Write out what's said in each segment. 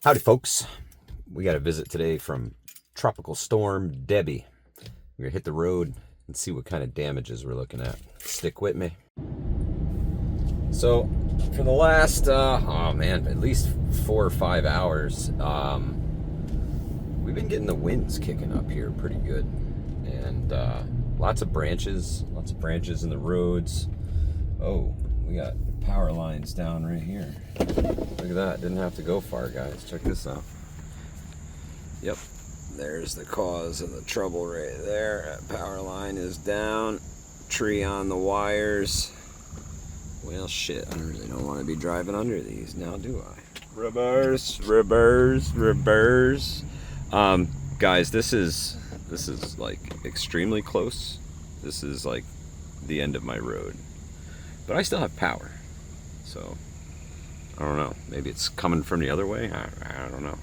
Howdy, folks. We got a visit today from Tropical Storm Debbie. We're going to hit the road and see what kind of damages we're looking at. Stick with me. So, for the last, at least 4 or 5 hours, we've been getting the winds kicking up here pretty good. And lots of branches in the roads. Oh, we got power lines down right here. Look at that. Didn't have to go far, guys. Check this out. Yep. There's the cause of the trouble right there. That power line is down. Tree on the wires. Well, shit. I really don't want to be driving under these now, do I? Reverse. Guys, this is like extremely close. This is like the end of my road. But I still have power. So, I don't know. Maybe it's coming from the other way. I don't know.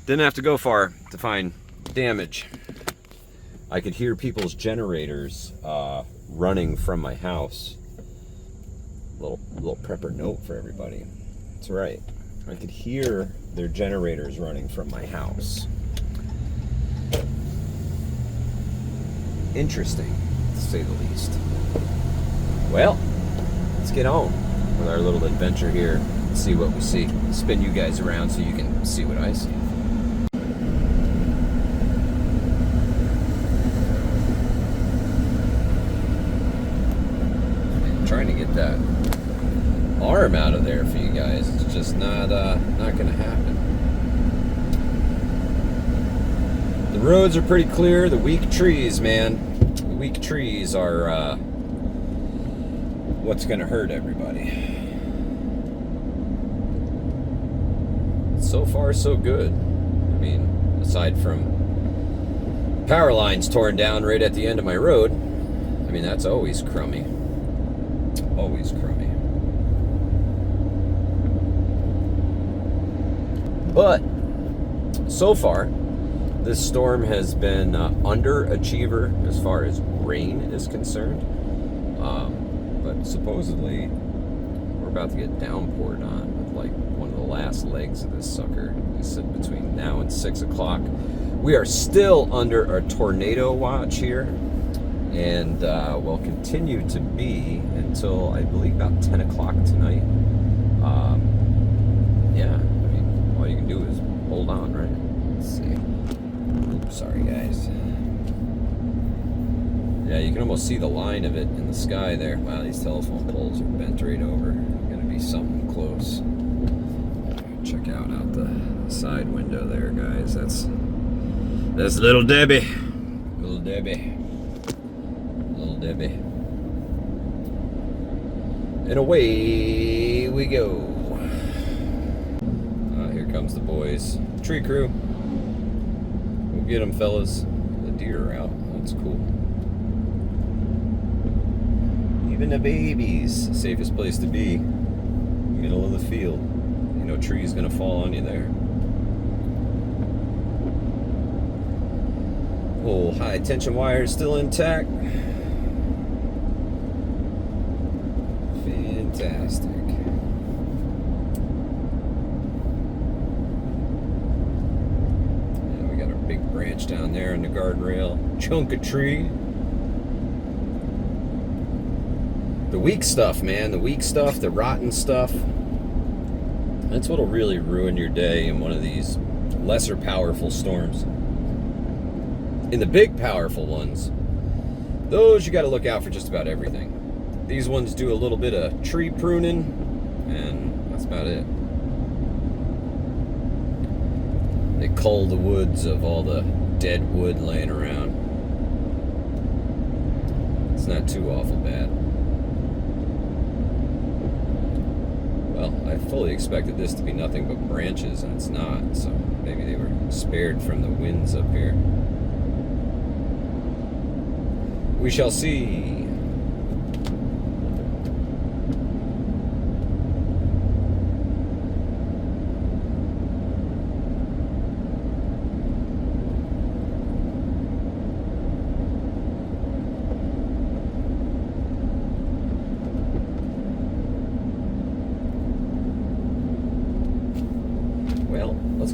Didn't have to go far to find damage. I could hear people's generators running from my house. Little prepper note for everybody. That's right. I could hear their generators running from my house. Interesting, to say the least. Well, let's get on with our little adventure here and see what we see. Spin you guys around so you can see what I see. I'm trying to get that arm out of there for you guys. It's just not gonna happen. The roads are pretty clear. The weak trees, man. The weak trees are what's gonna hurt everybody. So far, so good. I mean, aside from power lines torn down right at the end of my road, I mean, that's always crummy. Always crummy. But so far, this storm has been underachiever as far as rain is concerned. But supposedly, we're about to get downpoured on with like one of the last legs of this sucker. They said between now and 6 o'clock. We are still under a tornado watch here, and will continue to be until I believe about 10 o'clock tonight. Yeah, I mean, all you can do is hold on, right? Let's see. Oops, sorry, guys. Yeah, you can almost see the line of it in the sky there. Wow, these telephone poles are bent right over. Gonna be something close. Check out the side window there, guys. That's little Debbie. Little Debbie. And away we go. Here comes the boys. Tree crew. We'll get them, fellas. The deer are out. That's cool. Even the babies. Safest place to be. Middle of the field. You know, tree's gonna fall on you there. Whole high tension wire is still intact. Fantastic. Yeah, we got our big branch down there in the guardrail. Chunk of tree. The weak stuff, man. The weak stuff, the rotten stuff. That's what'll really ruin your day in one of these lesser powerful storms. In the big powerful ones, those you got to look out for just about everything. These ones do a little bit of tree pruning, and that's about it. They cull the woods of all the dead wood laying around. It's not too awful bad. Well, I fully expected this to be nothing but branches, and it's not, so maybe they were spared from the winds up here. We shall see.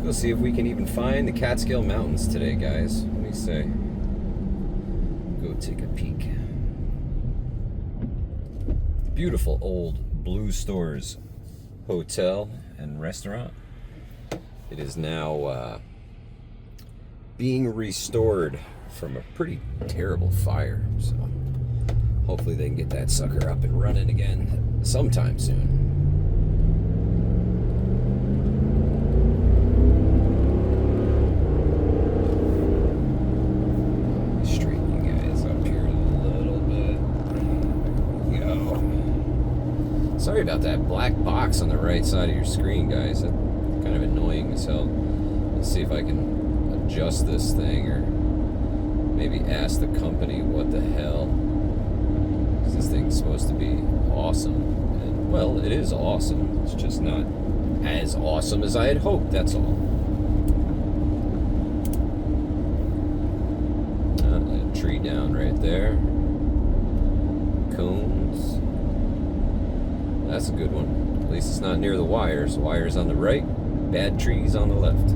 go see if we can even find the Catskill Mountains today, guys. What do you say? Go take a peek. Beautiful old Blue Stores hotel and restaurant. It is now being restored from a pretty terrible fire, so hopefully they can get that sucker up and running again sometime soon. Straighten you guys up here a little bit. There we go. Sorry about that black box on the right side of your screen, guys. That's kind of annoying as hell. Let's see if I can adjust this thing, or maybe ask the company what the hell. This thing's supposed to be awesome. And, well, it is awesome. It's just not as awesome as I had hoped, that's all. A tree down right there. Cones. That's a good one. At least it's not near the wires. Wires on the right, bad trees on the left.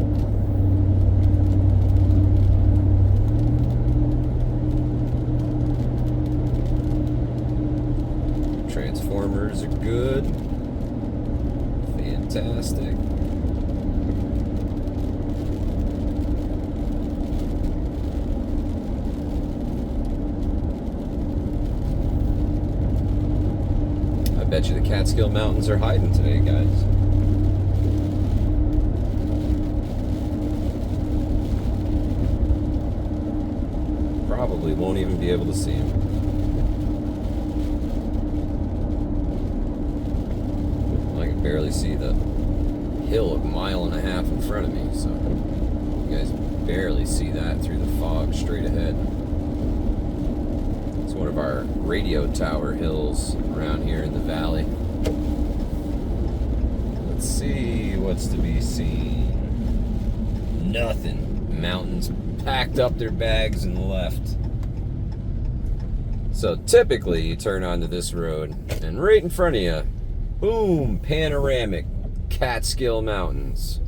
Transformers are good. Fantastic. I bet you the Catskill Mountains are hiding today, guys. Probably won't even be able to see them. Barely see the hill a mile and a half in front of me, so you guys barely see that through the fog straight ahead. It's one of our radio tower hills around here in the valley. Let's see what's to be seen. Nothing. Mountains packed up their bags and left. So typically you turn onto this road and right in front of you, boom, panoramic Catskill Mountains.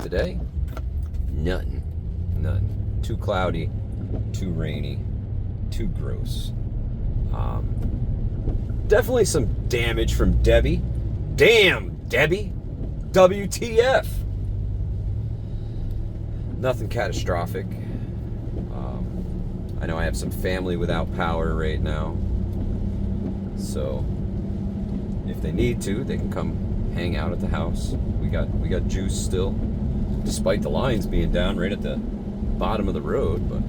Today, none. Too cloudy, too rainy, too gross. Definitely some damage from Debbie. Damn, Debbie. WTF. Nothing catastrophic. I know I have some family without power right now, so if they need to, they can come hang out at the house. We got juice still, despite the lines being down right at the bottom of the road. But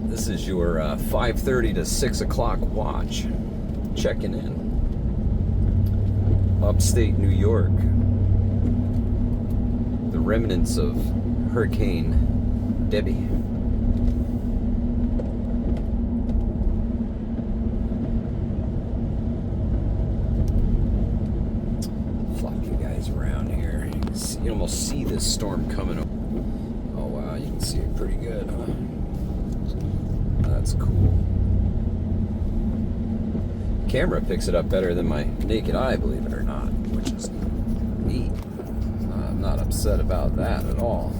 this is your 5:30 to 6 o'clock watch, checking in. Upstate New York, the remnants of Hurricane Debbie. Around here, you almost see this storm coming. Oh wow, you can see it pretty good, huh? That's cool. Camera picks it up better than my naked eye, believe it or not, which is neat. I'm not upset about that at all.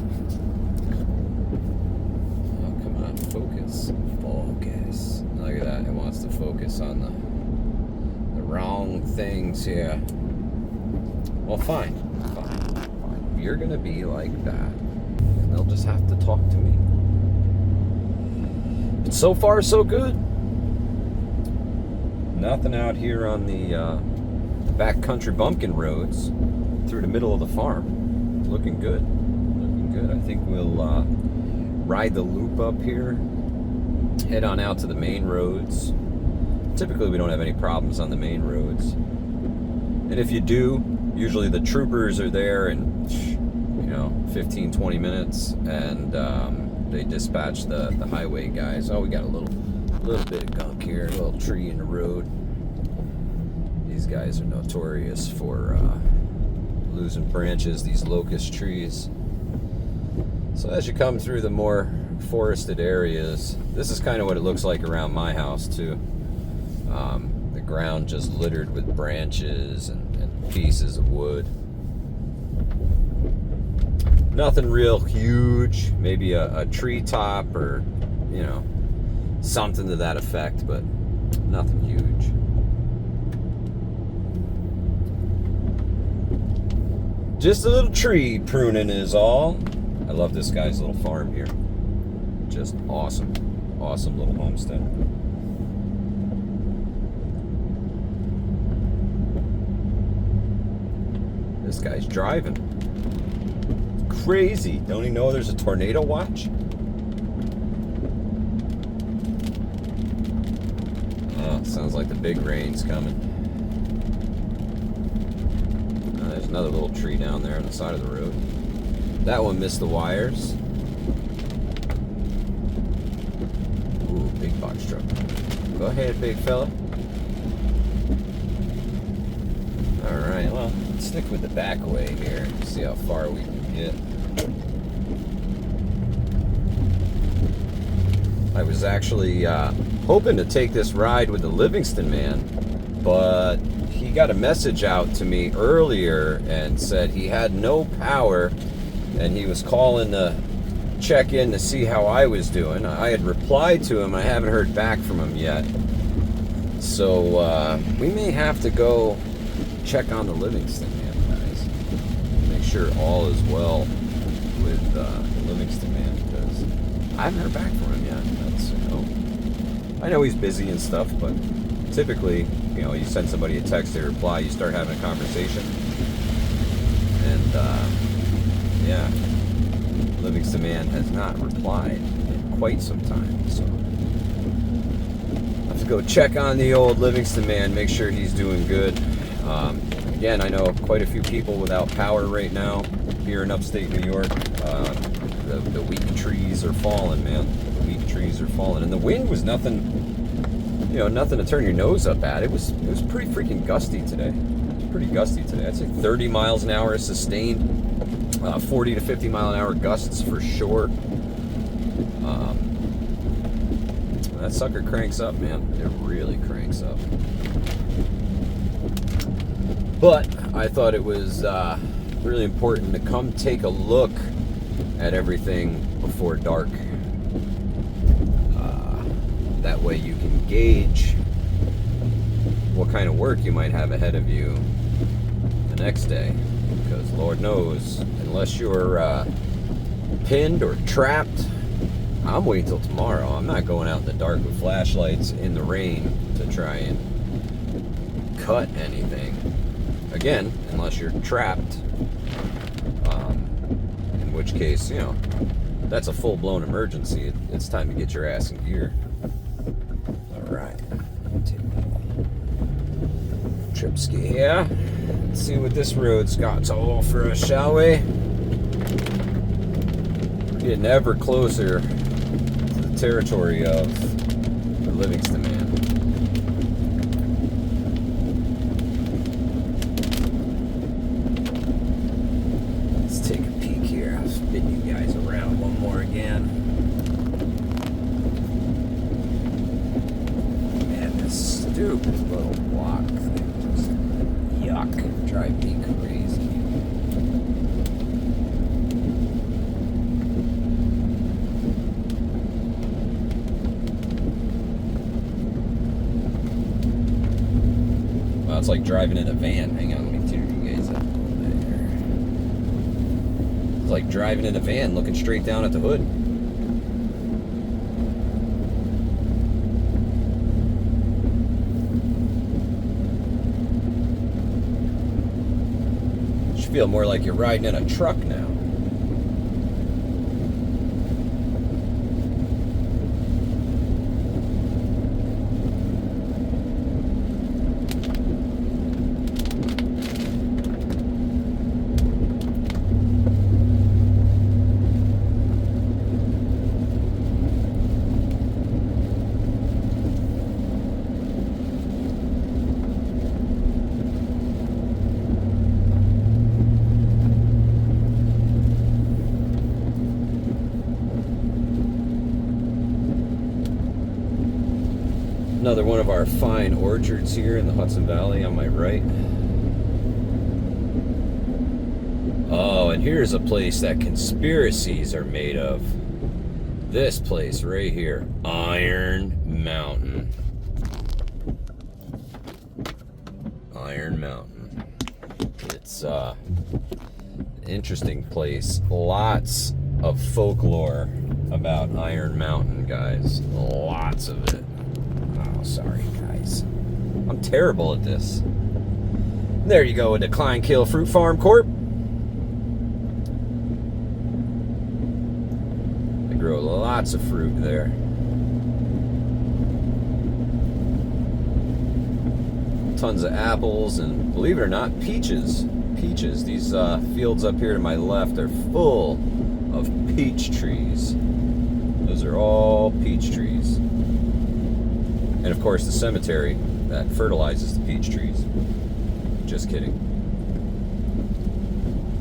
Oh, come on, focus. Focus. Look at that, it wants to focus on the wrong things here. Well, fine. You're gonna be like that, and they'll just have to talk to me. But so far, so good. Nothing out here on the backcountry bumpkin roads through the middle of the farm. Looking good. Looking good. I think we'll ride the loop up here, head on out to the main roads. Typically, we don't have any problems on the main roads. And if you do, usually the troopers are there in, 15, 20 minutes, and they dispatch the highway guys. Oh, we got a little bit of gunk here, a little tree in the road. These guys are notorious for losing branches, these locust trees. So as you come through the more forested areas, this is kind of what it looks like around my house too. The ground just littered with branches and pieces of wood. Nothing real huge. Maybe a treetop or, something to that effect, but nothing huge. Just a little tree pruning is all. I love this guy's little farm here. Just awesome. Awesome little homestead. This guy's driving. It's crazy. Don't he know there's a tornado watch? Oh, sounds like the big rain's coming. There's another little tree down there on the side of the road. That one missed the wires. Ooh, big box truck. Go ahead, big fella. Alright, well, let's stick with the back way here. See how far we can get. I was actually hoping to take this ride with the Livingston man, but he got a message out to me earlier and said he had no power and he was calling to check in to see how I was doing. I had replied to him. I haven't heard back from him yet. So we may have to go check on the Livingston man, guys. Make sure all is well with the Livingston man, because I haven't heard back from him yet. That's, I know he's busy and stuff, but typically, you send somebody a text, they reply, you start having a conversation. And, yeah, Livingston man has not replied in quite some time, so I have to go check on the old Livingston man, make sure he's doing good. Again, I know quite a few people without power right now here in upstate New York. The weak trees are falling, man. The weak trees are falling, and the wind was nothing. Nothing to turn your nose up at. It was pretty freaking gusty today. It was pretty gusty today. I'd say 30 miles an hour sustained, 40 to 50 mile an hour gusts for sure. That sucker cranks up, man. It really cranks up. But I thought it was really important to come take a look at everything before dark. That way you can gauge what kind of work you might have ahead of you the next day. Because Lord knows, unless you're pinned or trapped, I'm waiting till tomorrow. I'm not going out in the dark with flashlights in the rain to try and cut anything. Again, unless you're trapped, in which case, that's a full-blown emergency. It's time to get your ass in gear. Alright, take a trip ski here. Let's see what this road's got to offer us, shall we? We're getting ever closer to the territory of the Livingston man. Let's take a peek here. I'll spin you guys around one more again. Man, this stupid little block thing just yuck. Drive me crazy. Well, it's like driving in a van. Hang on, let me tear you guys up. It's like driving in a van looking straight down at the hood. You feel more like you're riding in a truck now. Another one of our fine orchards here in the Hudson Valley on my right. Oh, and here's a place that conspiracies are made of. This place right here, Iron Mountain. Iron Mountain. It's an interesting place. Lots of folklore about Iron Mountain, guys. Lots of it. Oh, sorry, guys. I'm terrible at this. There you go, a Decline Kill Fruit Farm Corp. They grow lots of fruit there. Tons of apples and, believe it or not, peaches. Peaches. These fields up here to my left are full of peach trees. Those are all peach trees. And of course the cemetery that fertilizes the peach trees. Just kidding.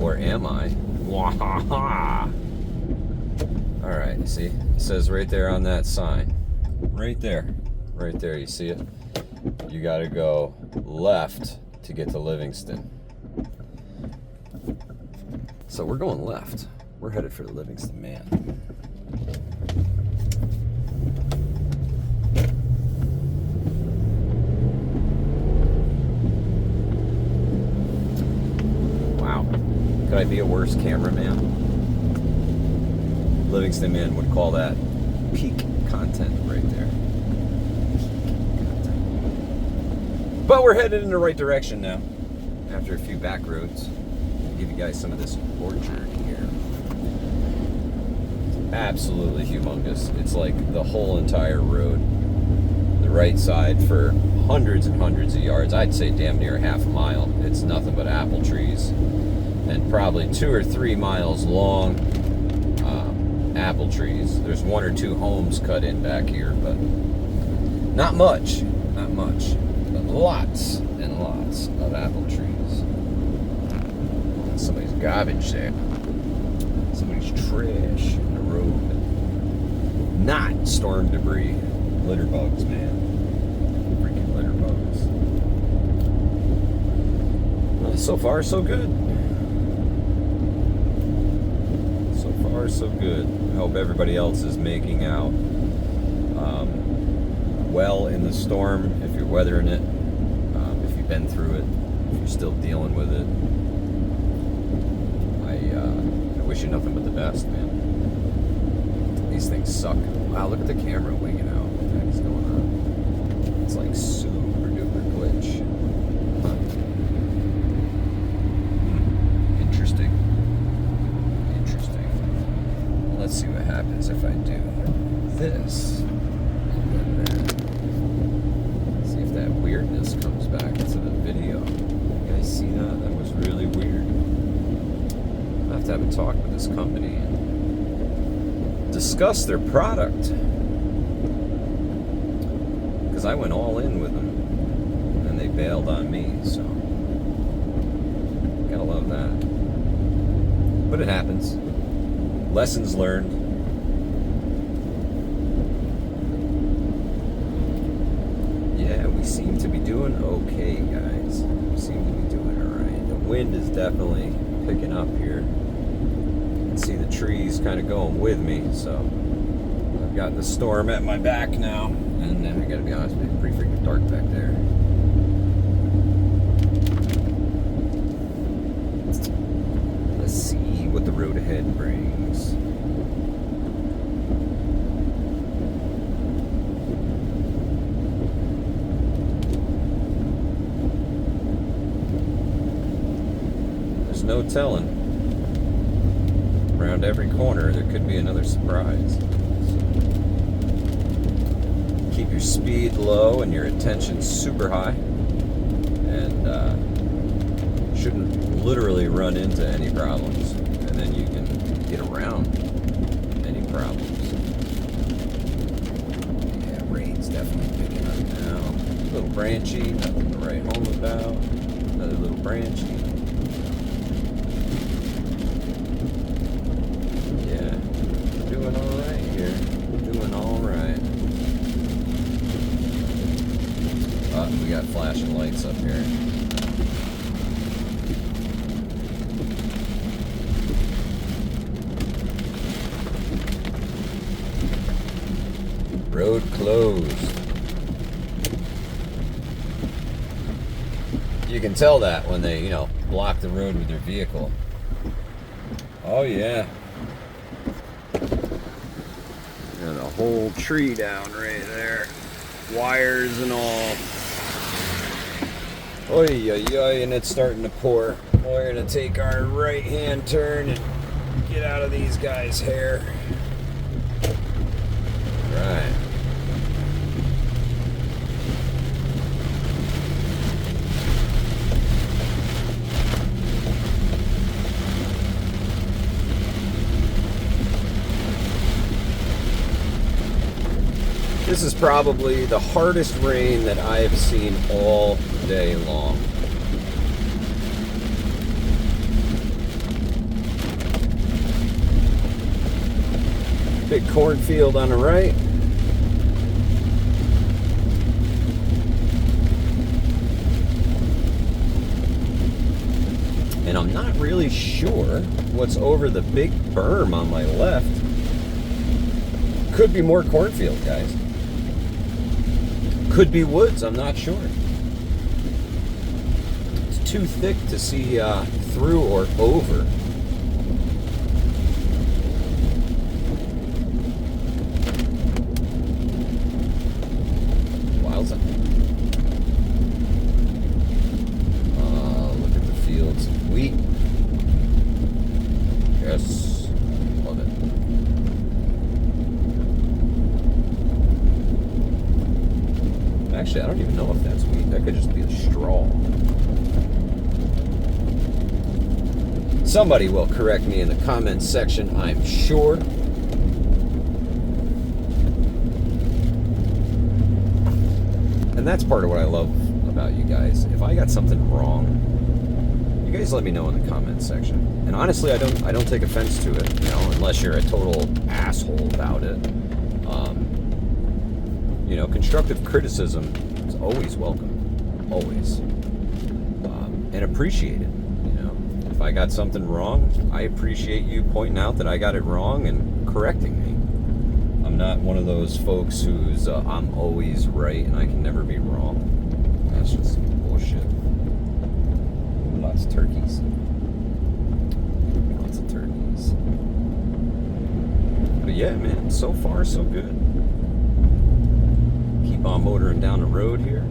Or am I? Wahaha! Alright, see? It says right there on that sign. Right there. Right there, you see it? You gotta go left to get to Livingston. So we're going left. We're headed for the Livingston Man. Wow. Could I be a worse cameraman? Livingston Man would call that peak content right there. But we're headed in the right direction now. After a few back roads. I'll give you guys some of this orchard here. It's absolutely humongous. It's like the whole entire road. The right side for hundreds and hundreds of yards. I'd say damn near half a mile. It's nothing but apple trees. And probably 2 or 3 miles long apple trees. There's 1 or 2 homes cut in back here, but not much. Not much. Lots and lots of apple trees. Somebody's garbage there. Somebody's trash in the road. Not storm debris. Litter bugs, man. Freaking litter bugs. Well, so far, so good. So far, so good. I hope everybody else is making out well in the storm, if you're weathering it. Been through it, if you're still dealing with it. I wish you nothing but the best, man. These things suck. Wow, look at the camera winging out. What the heck is going on? It's like super duper glitch. Huh. Interesting. Interesting. Let's see what happens if I do this. That weirdness comes back into the video. You guys see that? That was really weird. I have to have a talk with this company and discuss their product. Because I went all in with them and they bailed on me, so gotta love that. But it happens. Lessons learned. We seem to be doing okay, guys. We seem to be doing alright. The wind is definitely picking up here. You can see the trees kind of going with me, so I've got the storm at my back now. And I gotta be honest with you, it's pretty freaking dark back there. Let's see what the road ahead brings. No telling. Around every corner there could be another surprise. So keep your speed low and your attention super high, and shouldn't literally run into any problems, and then you can get around any problems. Yeah, rain's definitely picking up now. A little branchy, nothing to write home about. Another little branchy. Doing all right here. Doing all right. We got flashing lights up here. Road closed. You can tell that when they, block the road with their vehicle. Oh yeah. And a whole tree down right there. Wires and all. Oy, oy, oy, and it's starting to pour. We're gonna take our right-hand turn and get out of these guys' hair. Right. This is probably the hardest rain that I have seen all day long. Big cornfield on the right. And I'm not really sure what's over the big berm on my left. Could be more cornfield, guys. Could be woods, I'm not sure. It's too thick to see through or over. Wowza. Look at the fields of wheat. Yes, love it. Actually, I don't even know if that's wheat. That could just be a straw. Somebody will correct me in the comments section, I'm sure. And that's part of what I love about you guys. If I got something wrong, you guys let me know in the comments section. And honestly, I don't take offense to it, unless you're a total asshole about it. Constructive criticism is always welcome, always, and appreciated. If I got something wrong, I appreciate you pointing out that I got it wrong and correcting me. I'm not one of those folks who's I'm always right and I can never be wrong. That's just bullshit. Lots of turkeys. Lots of turkeys. But yeah, man, so far so good. Keep on motoring down the road here.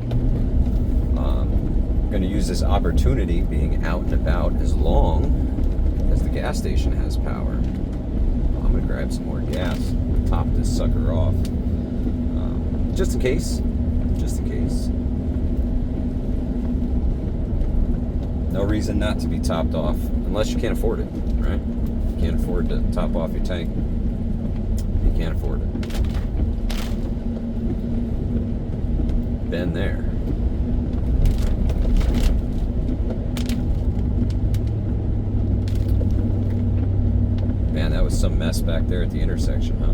Going to use this opportunity being out and about as long as the gas station has power. I'm going to grab some more gas, top this sucker off. Just in case. Just in case. No reason not to be topped off, unless you can't afford it, right? You can't afford to top off your tank. You can't afford it. Been there. Man, that was some mess back there at the intersection, huh?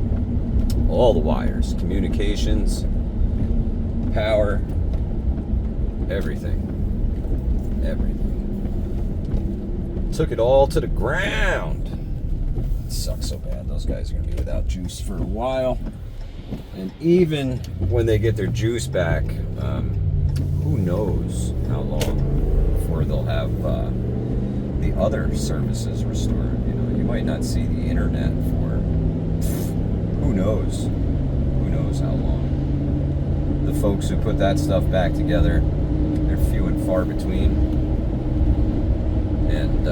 All the wires, communications, power, everything. Everything. Took it all to the ground. It sucks so bad. Those guys are going to be without juice for a while. And even when they get their juice back, who knows how long before they'll have the other services restored. You might not see the internet for who knows how long. The folks who put that stuff back together, they're few and far between. And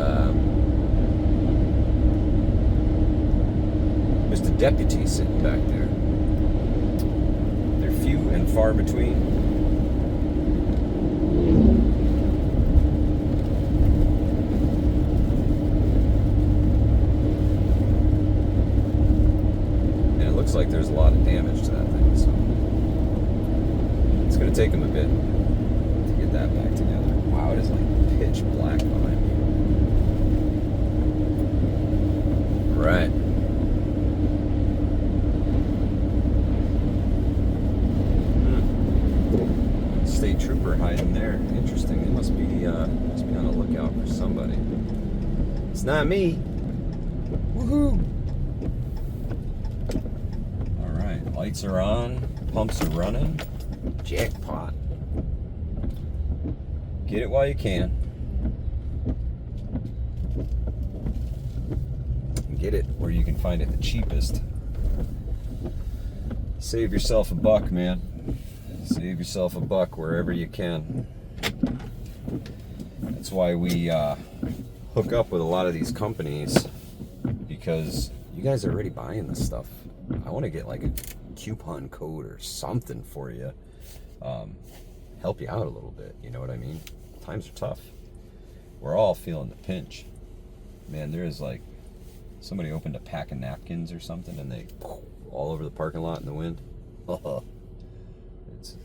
Mr. Deputy sitting back there. They're few and far between. Looks like there's a lot of damage to that thing, so it's going to take them a bit to get that back together. Wow, it is like pitch black behind me. Right. State trooper hiding there. Interesting. They must be on the lookout for somebody. It's not me. Woohoo! Lights are on, pumps are running. Jackpot. Get it while you can. Get it where you can find it the cheapest. Save yourself a buck, man. Save yourself a buck wherever you can. That's why we hook up with a lot of these companies, because you guys are already buying this stuff. I want to get like a coupon code or something for you. Help you out a little bit, you know what I mean? Times are tough. We're all feeling the pinch. Man, there is like, somebody opened a pack of napkins or something and they all over the parking lot in the wind. It's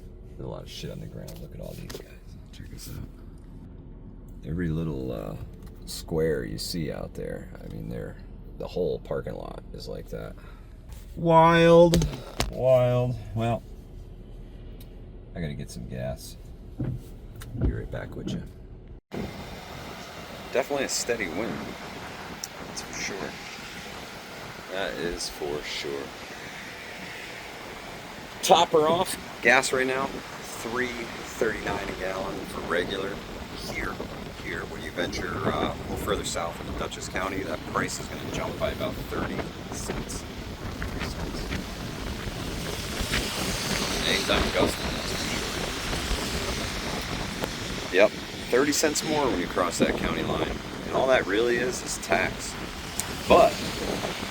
a lot of shit on the ground. Look at all these guys. Check this out. Every little square you see out there, I mean, the whole parking lot is like that. Wild. Well, I gotta get some gas. Be right back with you. Definitely a steady wind. That's for sure. That is for sure. Top her off. Gas right now, $3.39 a gallon for regular. Here, when you venture a little further south into Dutchess County, that price is going to jump by about 30 cents. Anytime gusting, that's for sure. Yep, 30 cents more when you cross that county line. And all that really is tax. But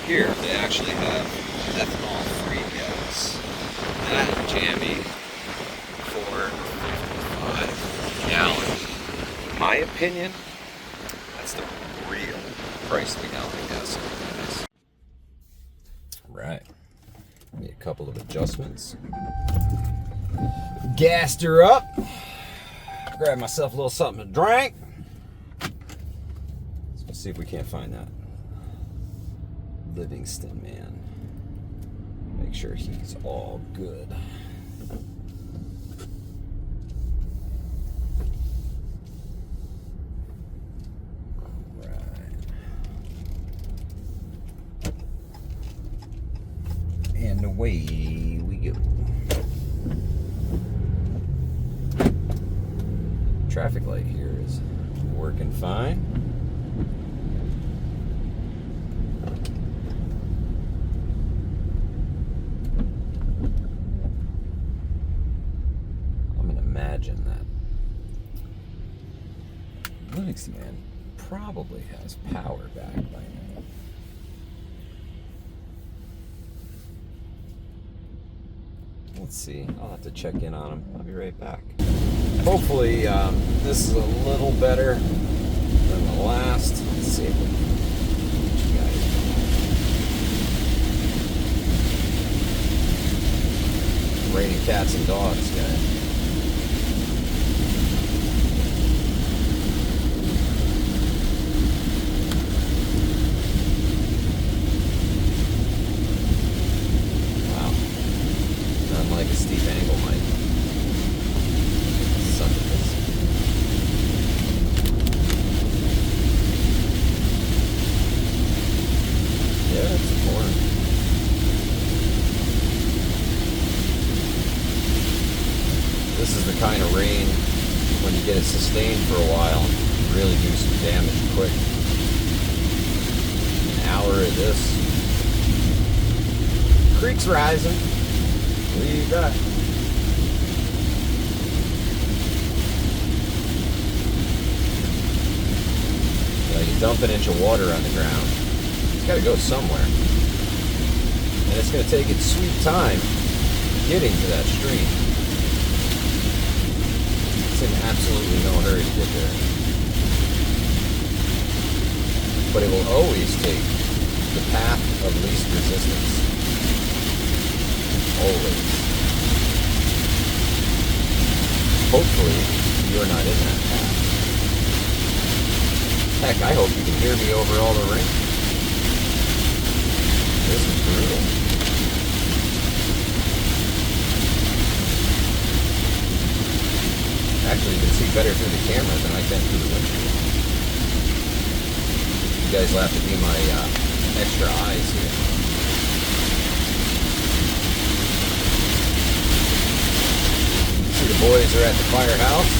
here they actually have ethanol-free gas. That jammy for $5 a gallon. In my opinion, that's the real price of a gallon of gas. Right. Made a couple of adjustments. Gassed her up. Grab myself a little something to drink. Let's see if we can't find that Livingston man. Make sure he's all good. And away we go. Traffic light here is working fine. I'm gonna imagine that Livingston man probably has power back by now. Let's see. I'll have to check in on him. I'll be right back. Hopefully, this is a little better than the last. Let's see if we can reach you guys. Raining cats and dogs, guys. Like a steep angle mic. Suck at this. Yeah, it's pouring. This is the kind of rain when you get it sustained for a while, really do some damage quick. An hour of this. Creek's rising. What do you got? You dump an inch of water on the ground. It's got to go somewhere. And it's going to take its sweet time getting to that stream. It's in absolutely no hurry to get there. But it will always take the path of least resistance. Always. Hopefully, you're not in that path. Heck, I hope you can hear me over all the rain. This is brutal. Actually, you can see better through the camera than I can through the windshield. You guys will have to be my extra eyes here. Boys are at the firehouse.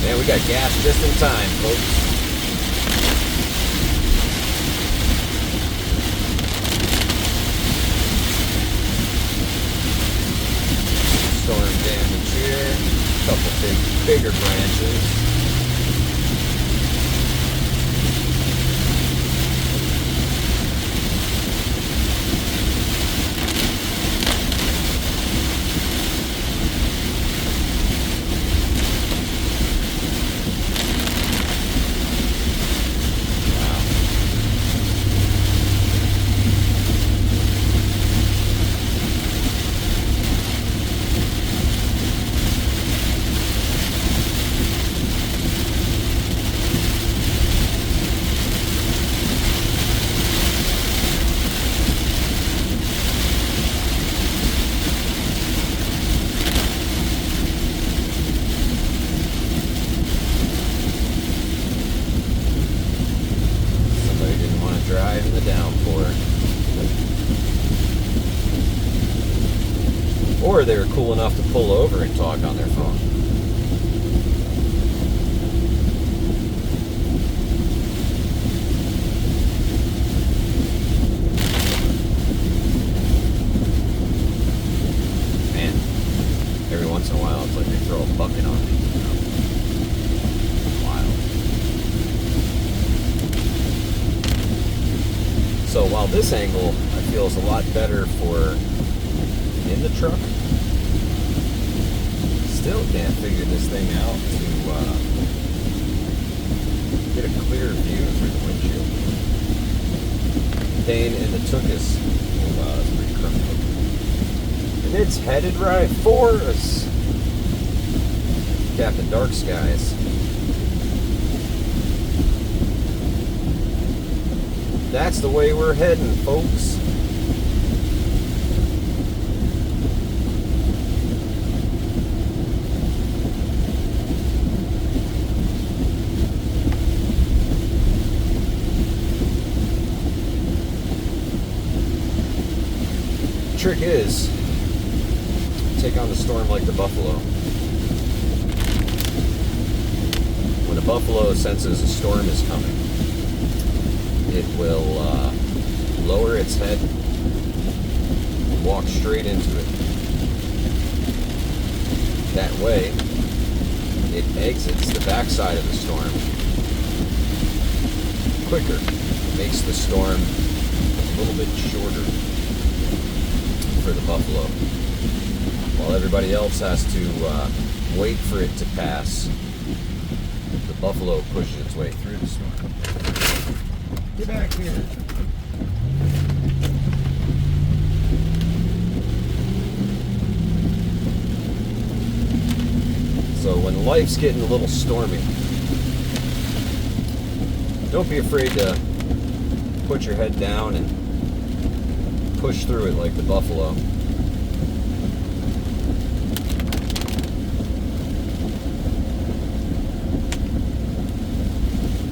Man, we got gas just in time, folks. Storm damage here. A couple bigger branches. Drive in the downpour. Or they were cool enough to pull over and talk on their phone. Man, every once in a while it's like they throw a bucket on me. So while this angle I feel is a lot better for in the truck, still can't figure this thing out to get a clear view through the windshield. Dane in the Tookus. Oh wow, that's pretty crummy. And it's headed right for us. Captain Dark Skies. That's the way we're heading, folks. Trick is, take on the storm like the buffalo. When a buffalo senses a storm is coming, it will lower its head and walk straight into it. That way, it exits the backside of the storm quicker. It makes the storm a little bit shorter for the buffalo, while everybody else has to wait for it to pass. The buffalo pushes its way through the storm. Get back here. So when life's getting a little stormy, don't be afraid to put your head down and push through it like the buffalo.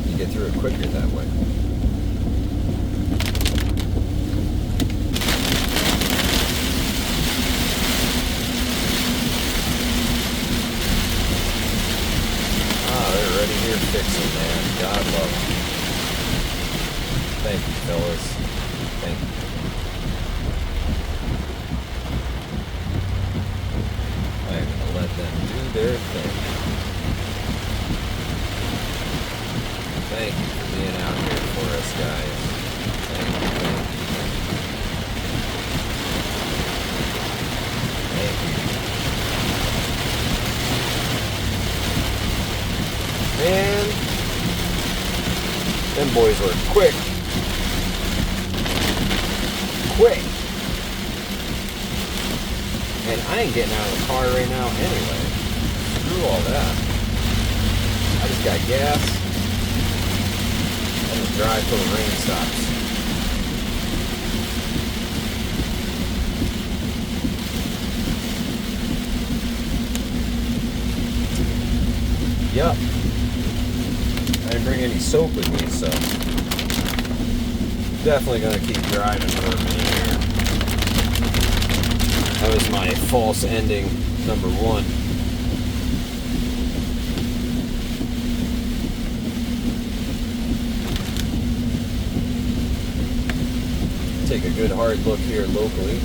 You get through it quicker that way. Fixing, man. God love them. Thank you, fellas. Thank you. I'm going to let them do their thing. Thank you for being out here for us, guys. Thank you, thank you, thank you. Thank you. Man, them boys were quick. And I ain't getting out of the car right now anyway. Screw all that. I just got gas. I'm gonna drive till the rain stops. up. I didn't bring any soap with me, so definitely gonna keep driving for a minute here. That was my false ending number 1. Take a good hard look here locally.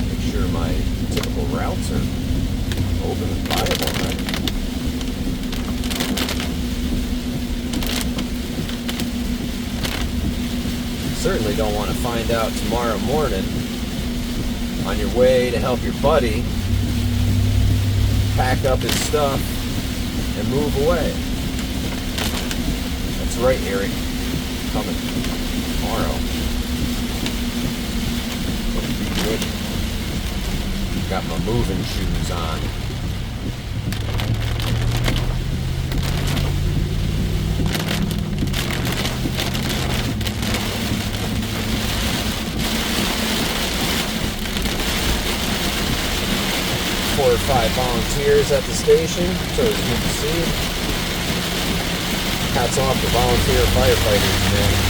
Make sure my typical routes are open and viable, right? Certainly don't want to find out tomorrow morning on your way to help your buddy pack up his stuff and move away. That's right, Eric. Coming tomorrow. Gonna be good. Got my moving shoes on. Four or 5 volunteers at the station, so it's good to see. Hats off to volunteer firefighters, man.